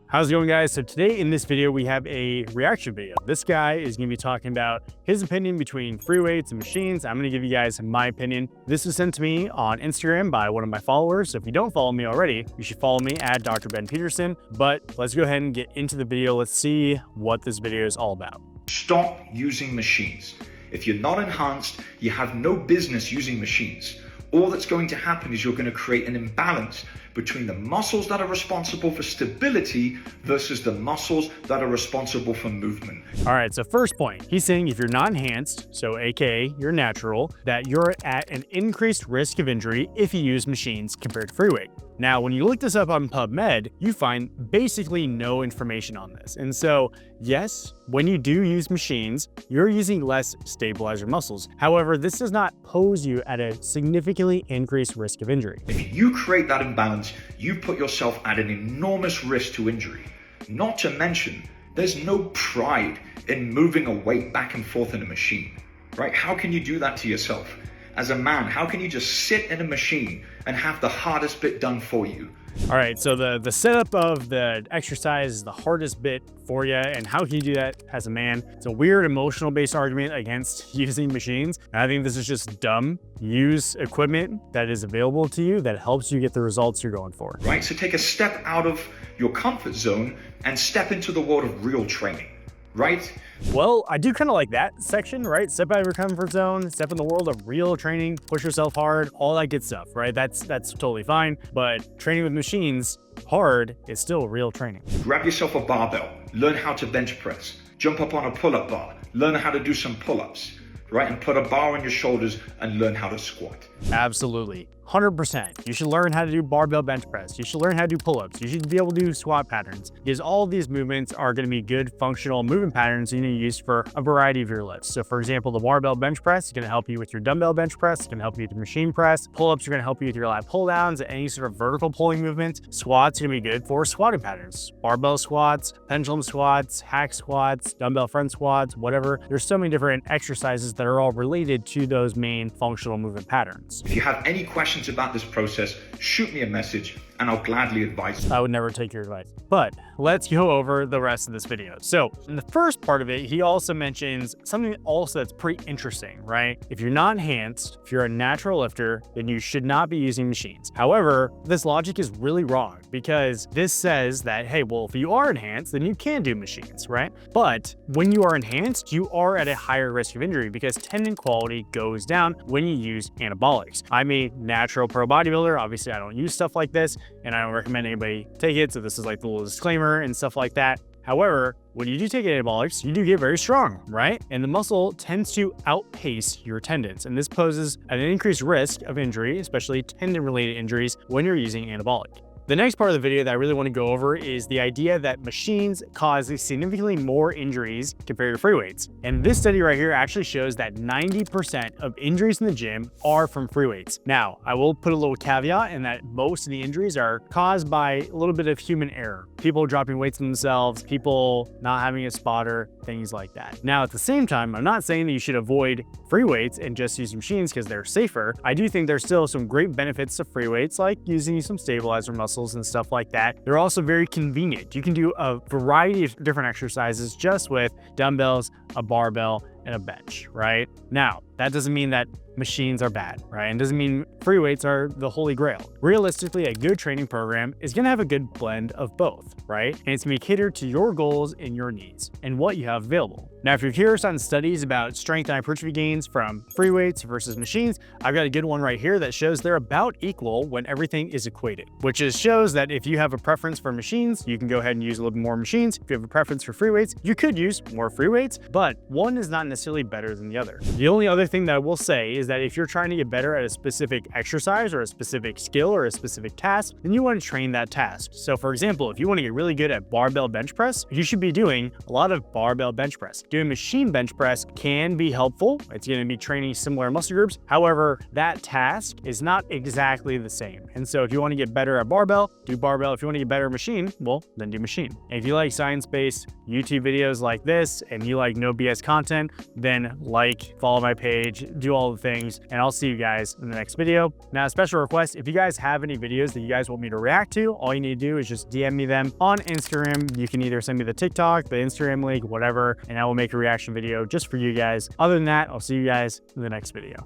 How's it going, guys? So today in this video, we have a reaction video. This guy is going to be talking about his opinion between free weights and machines. I'm going to give you guys my opinion. This was sent to me on Instagram by one of my followers. So if you don't follow me already, you should follow me at Dr. Ben Peterson. But let's go ahead and get into the video. Let's see what this video is all about. Stop using machines. If you're not enhanced, you have no business using machines. All that's going to happen is you're going to create an imbalance between the muscles that are responsible for stability versus the muscles that are responsible for movement. All right, so first point, he's saying if you're not enhanced, so AKA you're natural, that you're at an increased risk of injury if you use machines compared to free weight. Now, when you look this up on PubMed, you find basically no information on this. And so, yes, when you do use machines, you're using less stabilizer muscles. However, this does not pose you at a significantly increased risk of injury. If you create that imbalance, you put yourself at an enormous risk to injury. Not to mention, there's no pride in moving a weight back and forth in a machine, right? How can you do that to yourself? As a man, how can you just sit in a machine and have the hardest bit done for you? All right, so the setup of the exercise is the hardest bit for you, and how can you do that as a man? It's a weird emotional-based argument against using machines. And I think this is just dumb. Use equipment that is available to you that helps you get the results you're going for. Right, so take a step out of your comfort zone and step into the world of real training. Right? Well, I do kind of like that section, right? Step out of your comfort zone, step in the world of real training, push yourself hard, all that good stuff, right? That's totally fine. But training with machines hard is still real training. Grab yourself a barbell, learn how to bench press, jump up on a pull-up bar, learn how to do some pull-ups, right? And put a bar on your shoulders and learn how to squat. Absolutely. 100%. You should learn how to do barbell bench press. You should learn how to do pull-ups. You should be able to do squat patterns, because all of these movements are going to be good functional movement patterns you need to use for a variety of your lifts. So for example, the barbell bench press is going to help you with your dumbbell bench press. It's going to help you with your machine press. Pull-ups are going to help you with your lat pull downs, any sort of vertical pulling movement. Squats are going to be good for squatting patterns. Barbell squats, pendulum squats, hack squats, dumbbell front squats, whatever. There's so many different exercises that are all related to those main functional movement patterns. If you have any questions about this process, shoot me a message and I'll gladly advise you. I would never take your advice. But let's go over the rest of this video. So in the first part of it, he also mentions something also that's pretty interesting, right? If you're not enhanced, if you're a natural lifter, then you should not be using machines. However, this logic is really wrong, because this says that, hey, well, if you are enhanced, then you can do machines, right? But when you are enhanced, you are at a higher risk of injury because tendon quality goes down when you use anabolics. I'm a natural pro bodybuilder. Obviously, I don't use stuff like this, and I don't recommend anybody take it. So this is like the little disclaimer and stuff like that. However, when you do take anabolics, you do get very strong, right? And the muscle tends to outpace your tendons. And this poses an increased risk of injury, especially tendon-related injuries, when you're using anabolic. The next part of the video that I really want to go over is the idea that machines cause significantly more injuries compared to free weights. And this study right here actually shows that 90% of injuries in the gym are from free weights. Now, I will put a little caveat in that most of the injuries are caused by a little bit of human error. People dropping weights on themselves, people not having a spotter, things like that. Now, at the same time, I'm not saying that you should avoid free weights and just use machines because they're safer. I do think there's still some great benefits to free weights, like using some stabilizer muscles and stuff like that. They're also very convenient. You can do a variety of different exercises just with dumbbells, a barbell, and a bench, right? Now, that doesn't mean that machines are bad, right? And doesn't mean free weights are the holy grail. Realistically, a good training program is gonna have a good blend of both, right? And it's gonna be catered to your goals and your needs and what you have available. Now, if you're curious on studies about strength and hypertrophy gains from free weights versus machines, I've got a good one right here that shows they're about equal when everything is equated, which shows that if you have a preference for machines, you can go ahead and use a little bit more machines. If you have a preference for free weights, you could use more free weights, but one is not necessarily better than the other. The only other thing that I will say is that if you're trying to get better at a specific exercise or a specific skill or a specific task, then you want to train that task. So for example, if you want to get really good at barbell bench press, you should be doing a lot of barbell bench press. Doing machine bench press can be helpful. It's going to be training similar muscle groups. However, that task is not exactly the same. And so if you want to get better at barbell, do barbell. If you want to get better at machine, well, then do machine. And if you like science-based YouTube videos like this and you like no BS content, then like, follow my page, do all the things, and I'll see you guys in the next video. Now, a special request, if you guys have any videos that you guys want me to react to, all you need to do is just DM me them on Instagram. You can either send me the TikTok, the Instagram link, whatever, and I will make a reaction video just for you guys. Other than that, I'll see you guys in the next video.